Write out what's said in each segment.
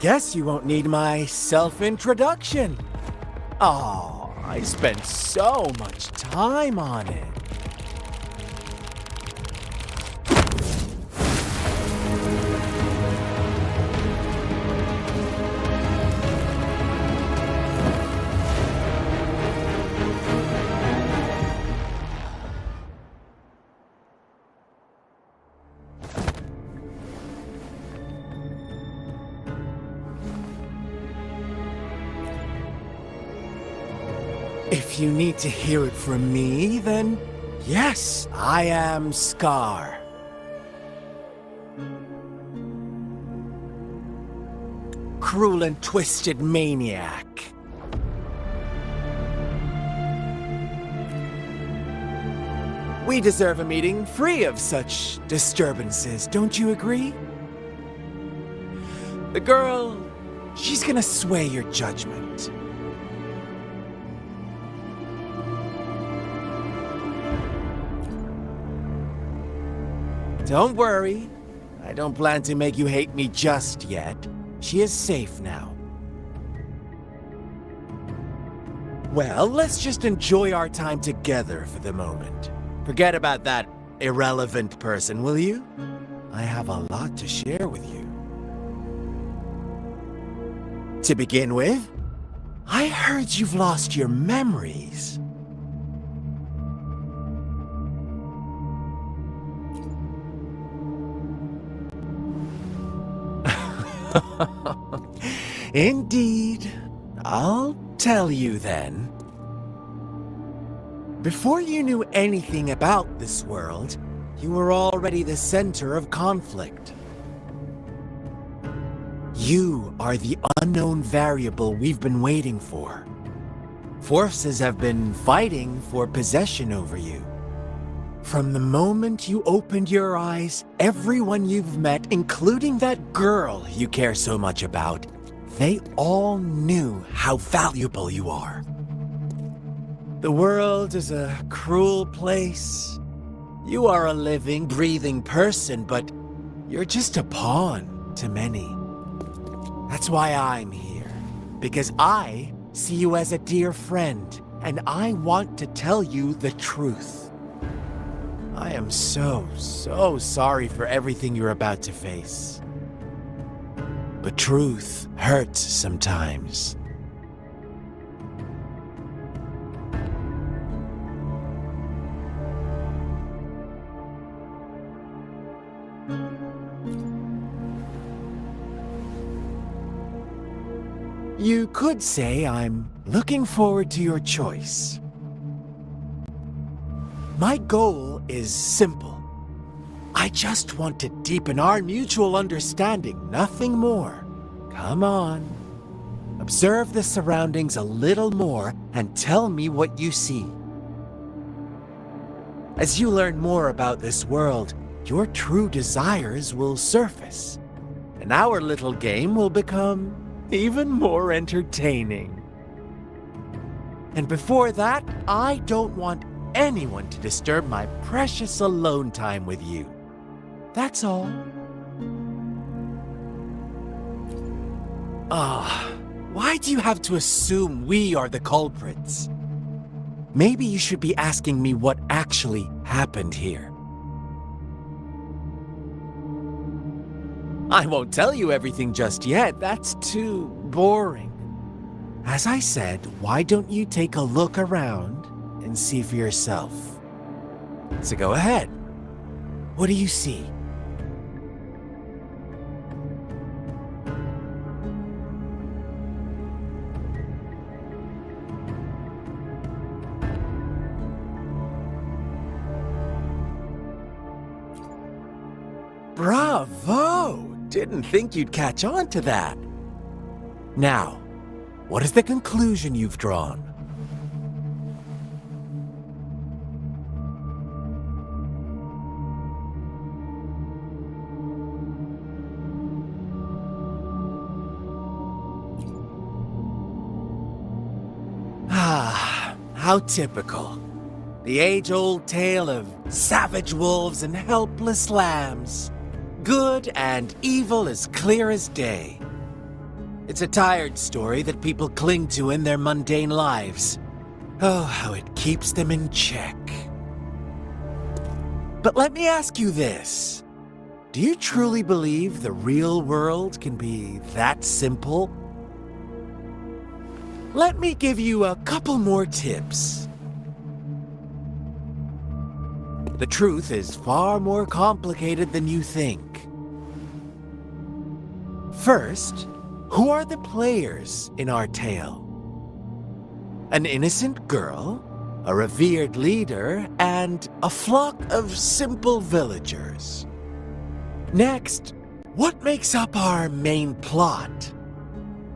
Guess you won't need my self-introduction. Oh, I spent so much time on it. If you need to hear it from me, then yes, I am Scar. Cruel and twisted maniac. We deserve a meeting free of such disturbances, don't you agree? The girl, she's gonna sway your judgment. Don't worry. I don't plan to make you hate me just yet. She is safe now. Well, let's just enjoy our time together for the moment. Forget about that irrelevant person, will you? I have a lot to share with you. To begin with, I heard you've lost your memories. Indeed. I'll tell you then. Before you knew anything about this world, you were already the center of conflict. You are the unknown variable we've been waiting for. Forces have been fighting for possession over you. From the moment you opened your eyes, everyone you've met, including that girl you care so much about, they all knew how valuable you are. The world is a cruel place. You are a living, breathing person, but you're just a pawn to many. That's why I'm here, because I see you as a dear friend, and I want to tell you the truth. I am so sorry for everything you're about to face. But truth hurts sometimes. You could say I'm looking forward to your choice. My goal is simple. I just want to deepen our mutual understanding, nothing more. Come on. Observe the surroundings a little more and tell me what you see. As you learn more about this world, your true desires will surface, and our little game will become even more entertaining. And before that, I don't want anyone to disturb my precious alone time with you. That's all. Why do you have to assume we are the culprits? Maybe you should be asking me what actually happened here. I won't tell you everything just yet. That's too boring. As I said, why don't you take a look around and see for yourself? So go ahead. What do you see? Bravo! Didn't think you'd catch on to that. Now, what is the conclusion you've drawn? how typical. The age-old tale of savage wolves and helpless lambs. Good and evil as clear as day. It's a tired story that people cling to in their mundane lives. Oh, how it keeps them in check. But let me ask you this. Do you truly believe the real world can be that simple? Let me give you a couple more tips. The truth is far more complicated than you think. First, who are the players in our tale? An innocent girl, a revered leader, and a flock of simple villagers. Next, what makes up our main plot?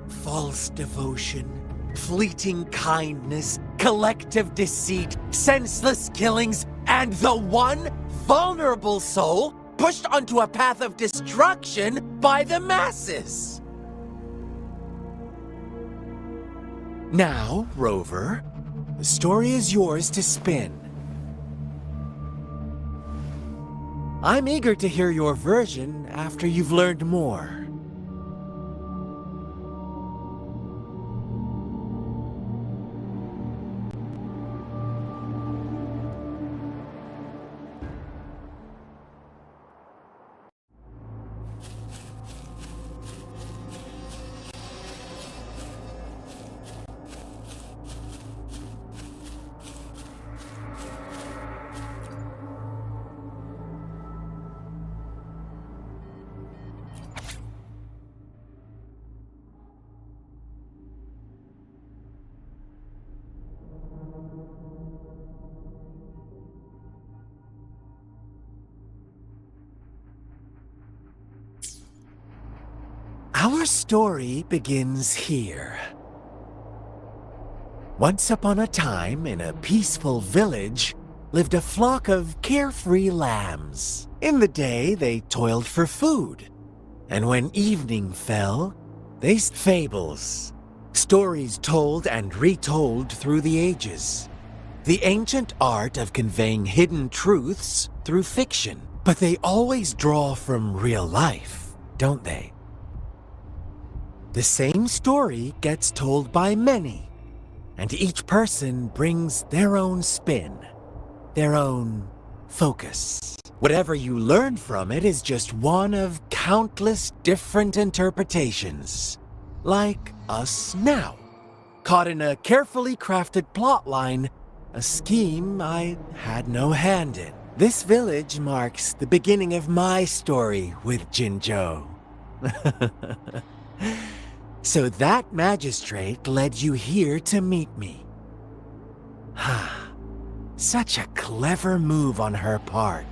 False devotion, fleeting kindness, collective deceit, senseless killings, and the one vulnerable soul pushed onto a path of destruction by the masses. Now, Rover, the story is yours to spin. I'm eager to hear your version after you've learned more. Our story begins here. Once upon a time, in a peaceful village, lived a flock of carefree lambs. In the day, they toiled for food. And when evening fell, they fables. Stories told and retold through the ages. The ancient art of conveying hidden truths through fiction. But they always draw from real life, don't they? The same story gets told by many, and each person brings their own spin, their own focus. Whatever you learn from it is just one of countless different interpretations. Like us now, caught in a carefully crafted plotline, a scheme I had no hand in. This village marks the beginning of my story with Jinzhou. So that magistrate led you here to meet me. Such a clever move on her part.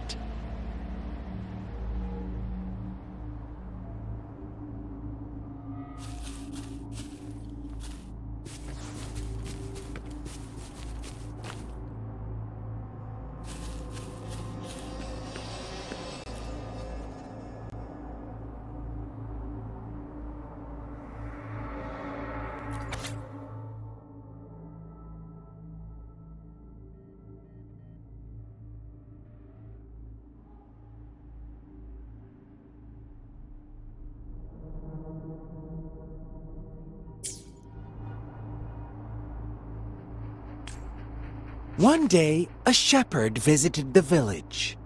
One day, a shepherd visited the village.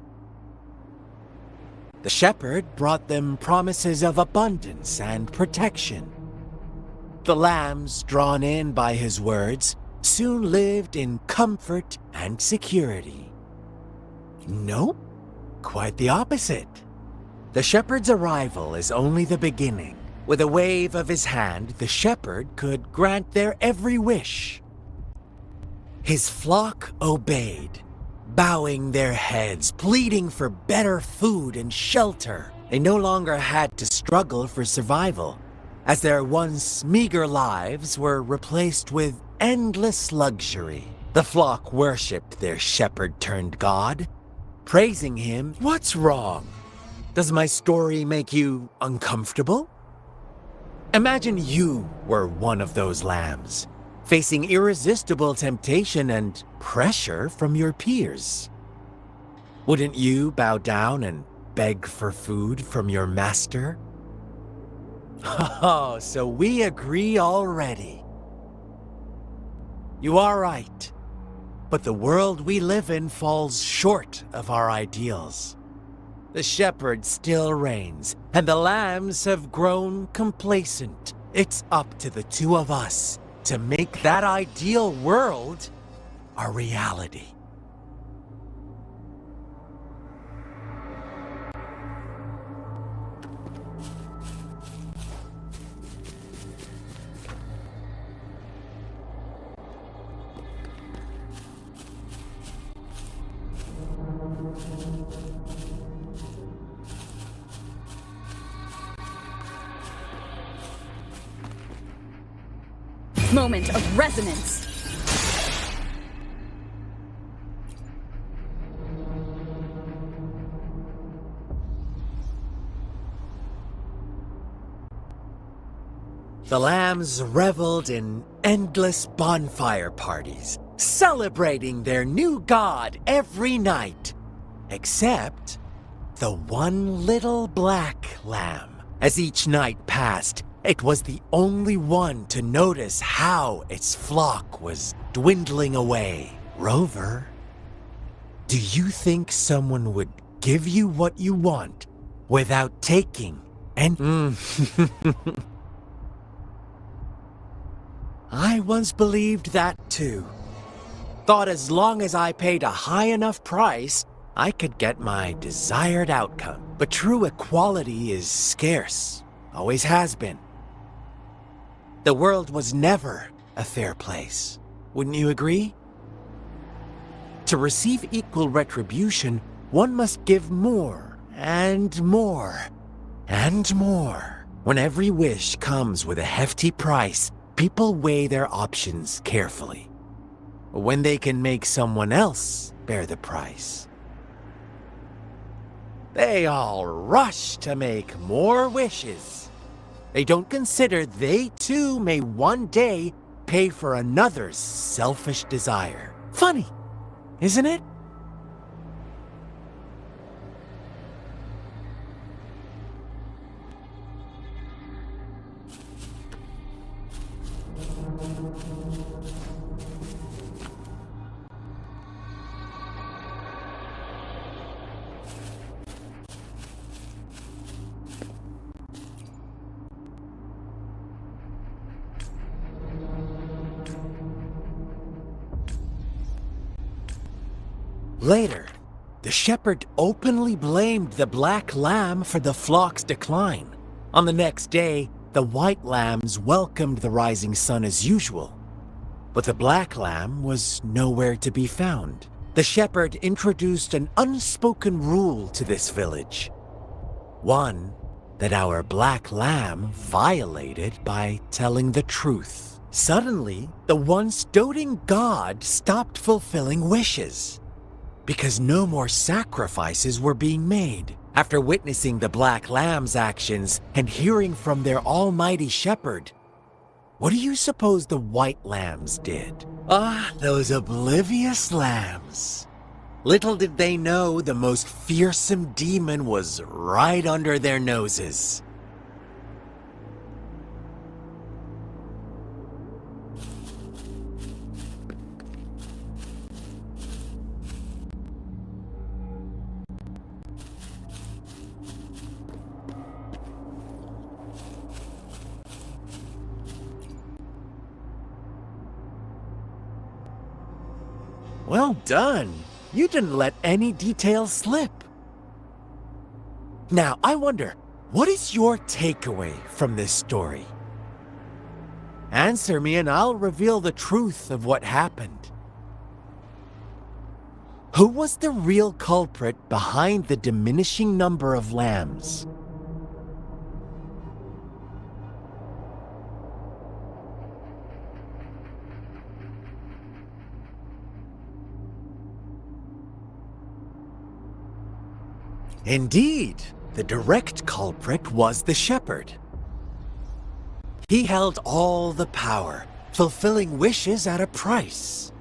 The shepherd brought them promises of abundance and protection. The lambs, drawn in by his words, soon lived in comfort and security. Nope, quite the opposite. The shepherd's arrival is only the beginning. With a wave of his hand, the shepherd could grant their every wish. His flock obeyed, bowing their heads, pleading for better food and shelter. They no longer had to struggle for survival, as their once meager lives were replaced with endless luxury. The flock worshipped their shepherd-turned-god, praising him. What's wrong? Does my story make you uncomfortable? Imagine you were one of those lambs. facing irresistible temptation and pressure from your peers. Wouldn't you bow down and beg for food from your master? Oh, so we agree already. You are right, but the world we live in falls short of our ideals. The shepherd still reigns, and the lambs have grown complacent. It's up to the two of us to make that ideal world a reality. Moment of resonance. The lambs reveled in endless bonfire parties, celebrating their new god every night, except the one little black lamb. As each night passed, it was the only one to notice how its flock was dwindling away. Rover, do you think someone would give you what you want without taking and... I once believed that too. Thought as long as I paid a high enough price, I could get my desired outcome. But true equality is scarce, always has been. The world was never a fair place. Wouldn't you agree? To receive equal retribution, one must give more and more and more. When every wish comes with a hefty price, people weigh their options carefully. When they can make someone else bear the price, they all rush to make more wishes. They don't consider they too may one day pay for another's selfish desire. Funny, isn't it? Later, the shepherd openly blamed the black lamb for the flock's decline. On the next day, the white lambs welcomed the rising sun as usual, but the black lamb was nowhere to be found. The shepherd introduced an unspoken rule to this village. One that our black lamb violated by telling the truth. Suddenly, the once doting god stopped fulfilling wishes, because no more sacrifices were being made. After witnessing the black lamb's actions and hearing from their almighty shepherd, what do you suppose the white lambs did? Ah, those oblivious lambs. Little did they know the most fearsome demon was right under their noses. Well done. You didn't let any details slip. Now, I wonder, what is your takeaway from this story? Answer me and I'll reveal the truth of what happened. Who was the real culprit behind the diminishing number of lambs? Indeed, the direct culprit was the shepherd. He held all the power, fulfilling wishes at a price.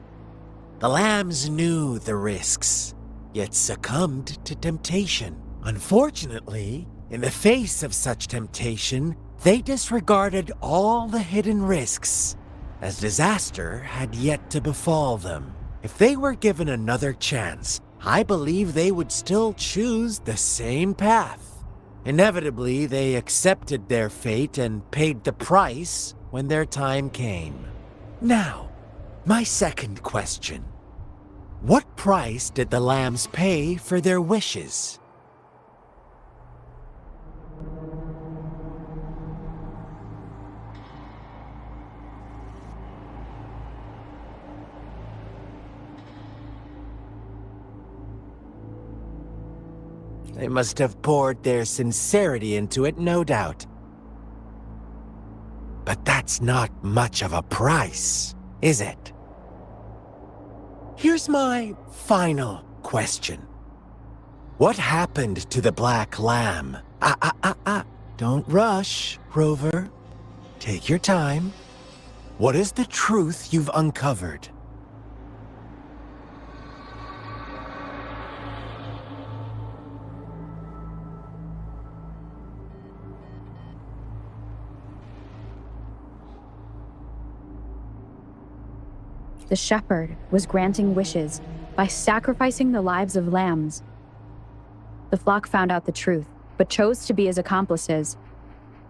The lambs knew the risks, yet succumbed to temptation. Unfortunately, in the face of such temptation, they disregarded all the hidden risks, as disaster had yet to befall them. If they were given another chance, I believe they would still choose the same path. Inevitably, they accepted their fate and paid the price when their time came. Now, my second question. What price did the lambs pay for their wishes? They must have poured their sincerity into it, no doubt. But that's not much of a price, is it? Here's my final question. What happened to the black lamb? Don't rush, Rover. Take your time. What is the truth you've uncovered? The shepherd was granting wishes by sacrificing the lives of lambs. The flock found out the truth, but chose to be his accomplices,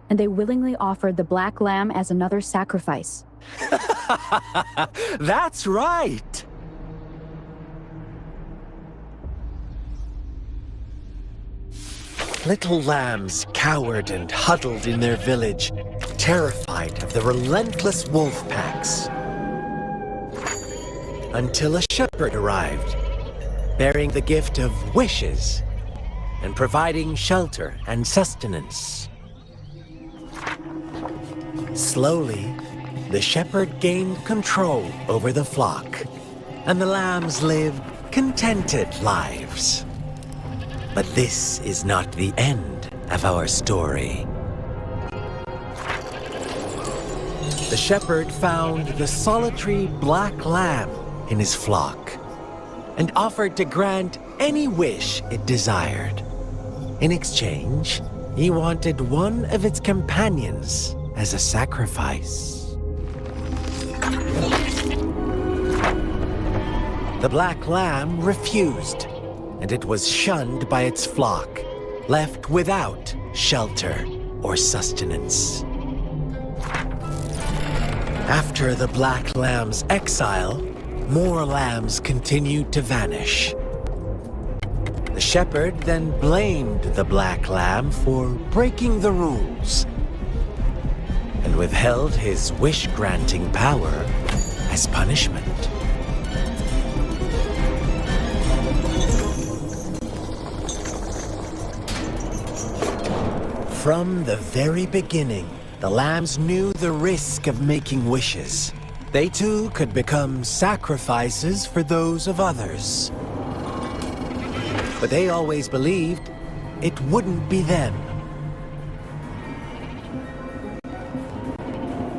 and they willingly offered the black lamb as another sacrifice. That's right! Little lambs cowered and huddled in their village, terrified of the relentless wolf packs. Until a shepherd arrived, bearing the gift of wishes and providing shelter and sustenance. Slowly, the shepherd gained control over the flock, and the lambs lived contented lives. But this is not the end of our story. The shepherd found the solitary black lamb in his flock and offered to grant any wish it desired. In exchange, he wanted one of its companions as a sacrifice. The black lamb refused, and it was shunned by its flock, left without shelter or sustenance. After the black lamb's exile, more lambs continued to vanish. The shepherd then blamed the black lamb for breaking the rules and withheld his wish-granting power as punishment. From the very beginning, the lambs knew the risk of making wishes. They too could become sacrifices for those of others. But they always believed it wouldn't be them.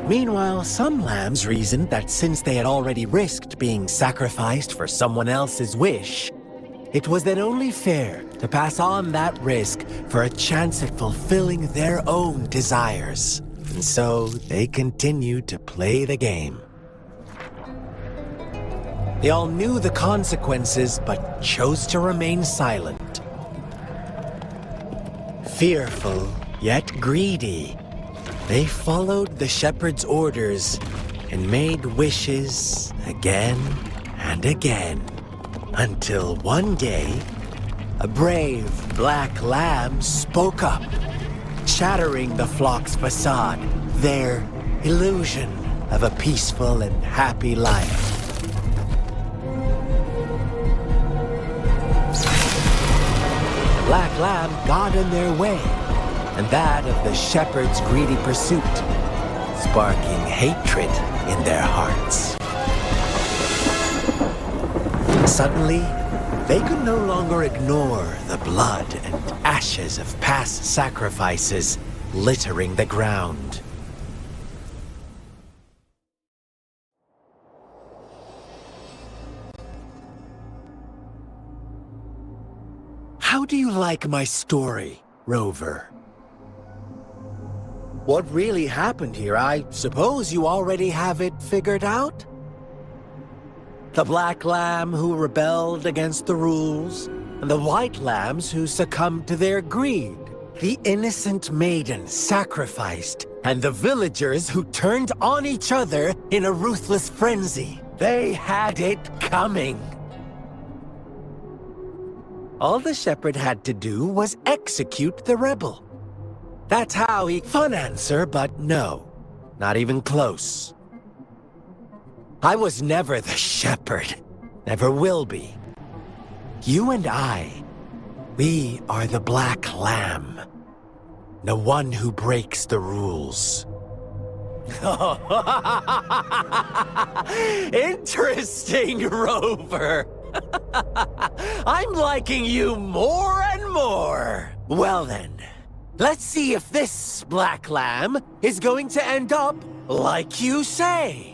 Meanwhile, some lambs reasoned that since they had already risked being sacrificed for someone else's wish, it was then only fair to pass on that risk for a chance at fulfilling their own desires. And so they continued to play the game. They all knew the consequences, but chose to remain silent. Fearful, yet greedy, they followed the shepherd's orders and made wishes again and again, until one day, a brave black lamb spoke up, shattering the flock's facade, their illusion of a peaceful and happy life. Black lamb got in their way, and that of the shepherd's greedy pursuit, sparking hatred in their hearts. Suddenly, they could no longer ignore the blood and ashes of past sacrifices littering the ground. How do you like my story, Rover? What really happened here? I suppose you already have it figured out? The black lamb who rebelled against the rules, and the white lambs who succumbed to their greed. The innocent maiden sacrificed, and the villagers who turned on each other in a ruthless frenzy. They had it coming. All the shepherd had to do was execute the rebel. That's how he... Fun answer, but no. Not even close. I was never the shepherd. Never will be. You and I, we are the black lamb. The one who breaks the rules. Interesting, Rover. I'm liking you more and more. Well then, let's see if this black lamb is going to end up like you say.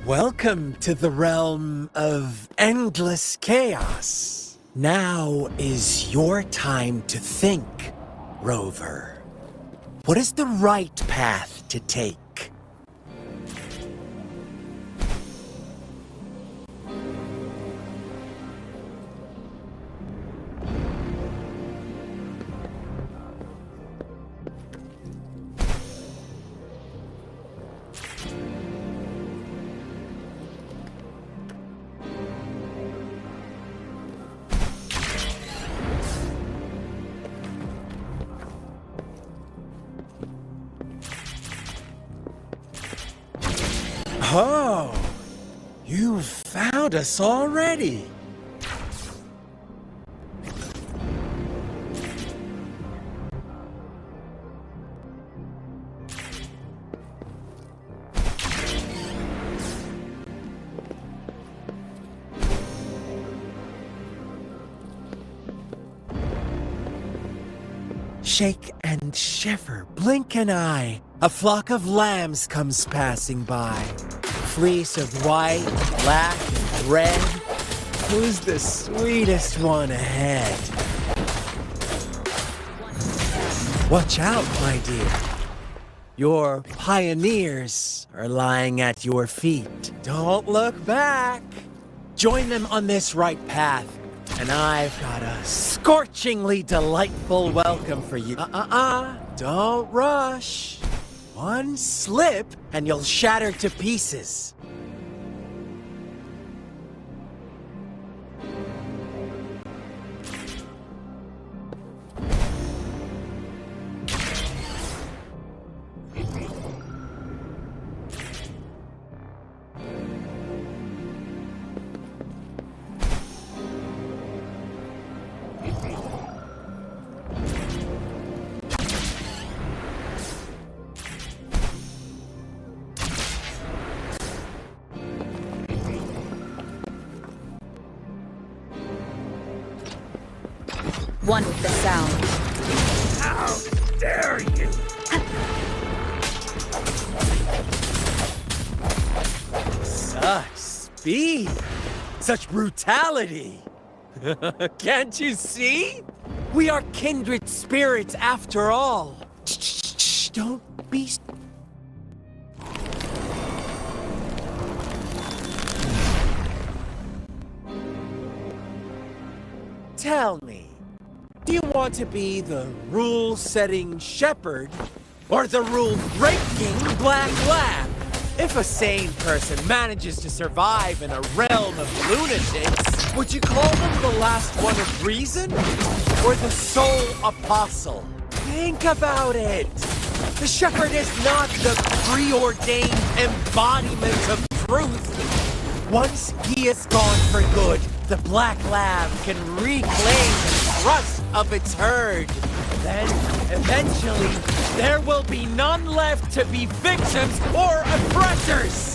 Welcome to the realm of endless chaos. Now is your time to think, Rover. What is the right path to take? Oh, you found us already. Shake and shiver, blink an eye. A flock of lambs comes passing by. Fleece of white, black, and red. Who's the sweetest one ahead? Watch out, my dear. Your pioneers are lying at your feet. Don't look back. Join them on this right path, and I've got a scorchingly delightful welcome for you. Don't rush. One slip, and you'll shatter to pieces. One with the sound. How dare you! Such speed! Such brutality! Can't you see? We are kindred spirits after all. Shh, don't be... Tell me. Do you want to be the rule-setting shepherd, or the rule-breaking black lamb? If a sane person manages to survive in a realm of lunatics, would you call them the last one of reason? Or the sole apostle? Think about it. The shepherd is not the preordained embodiment of truth. Once he is gone for good, the black lamb can reclaim the trust of its herd. Then, eventually, there will be none left to be victims or oppressors!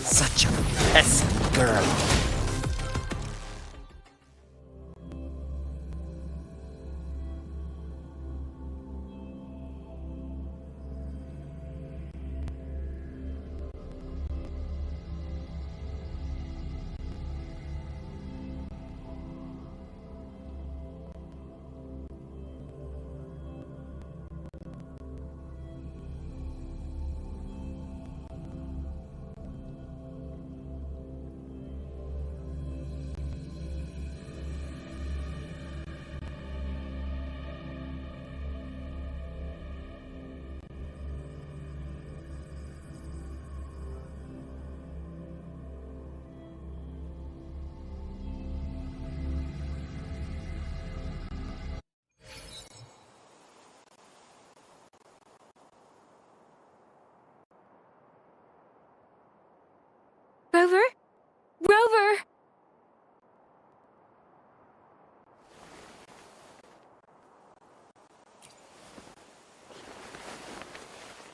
Such a pesky girl. Rover? Rover!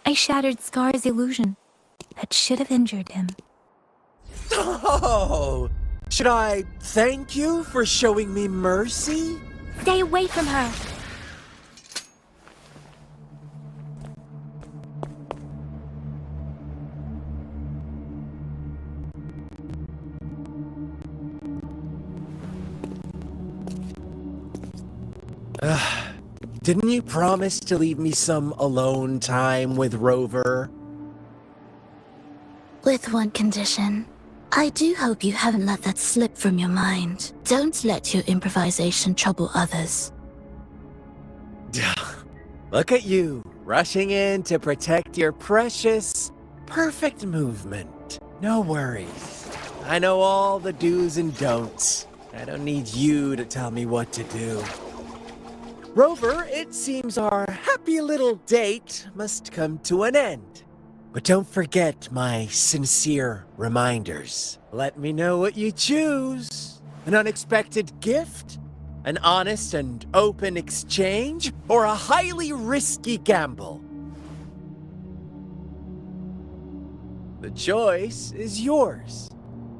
I shattered Scar's illusion. That should have injured him. Oh! Should I thank you for showing me mercy? Stay away from her! Didn't you promise to leave me some alone time with Rover? With one condition. I do hope you haven't let that slip from your mind. Don't let your improvisation trouble others. Look at you, rushing in to protect your precious, perfect movement. No worries. I know all the do's and don'ts. I don't need you to tell me what to do. Rover, it seems our happy little date must come to an end. But don't forget my sincere reminders. Let me know what you choose. An unexpected gift? An honest and open exchange? Or a highly risky gamble? The choice is yours.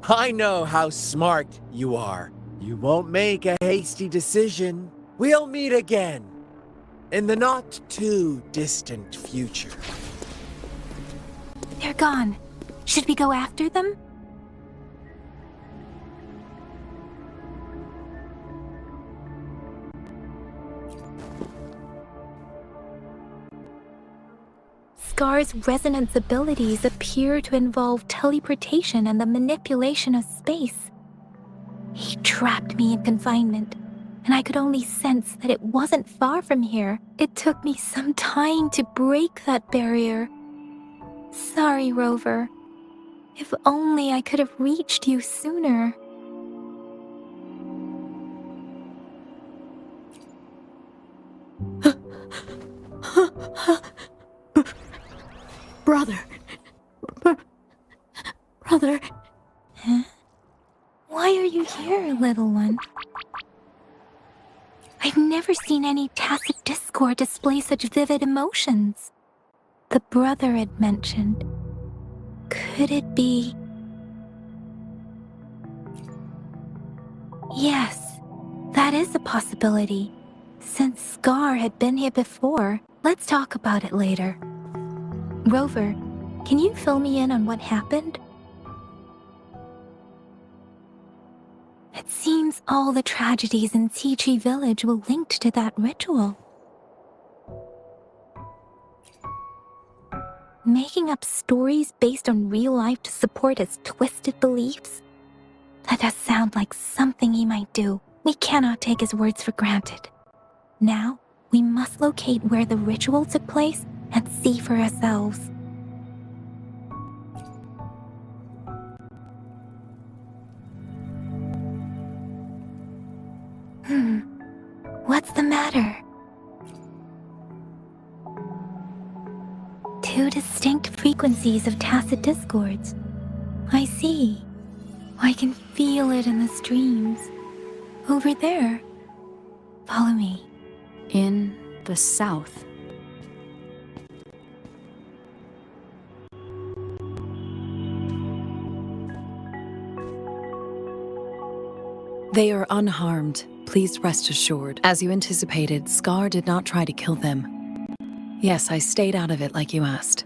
I know how smart you are. You won't make a hasty decision. We'll meet again in the not-too-distant future. They're gone. Should we go after them? Scar's resonance abilities appear to involve teleportation and the manipulation of space. He trapped me in confinement, and I could only sense that it wasn't far from here. It took me some time to break that barrier. Sorry, Rover. If only I could have reached you sooner. Brother. Brother. Huh? Why are you here, little one? I've never seen any tacit discord display such vivid emotions. The brother had mentioned. Could it be? Yes, that is a possibility. Since Scar had been here before, let's talk about it later. Rover, can you fill me in on what happened? all the tragedies in Tea Tree Village were linked to that ritual. Making up stories based on real life to support his twisted beliefs? That does sound like something he might do. We cannot take his words for granted. Now, we must locate where the ritual took place and see for ourselves. What's the matter? Two distinct frequencies of tacit discords. I see. I can feel it in the streams. Over there. Follow me. In the south. They are unharmed. Please rest assured. As you anticipated, Scar did not try to kill them. Yes, I stayed out of it like you asked.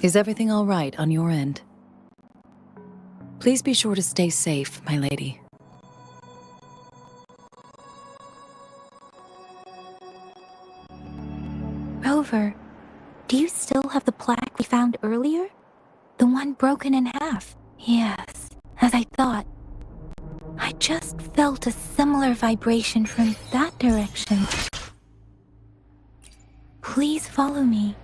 Is everything all right on your end? Please be sure to stay safe, my lady. Rover, do you still have the plaque we found earlier? The one broken in half? Yes, as I thought. I just felt a similar vibration from that direction. Please follow me.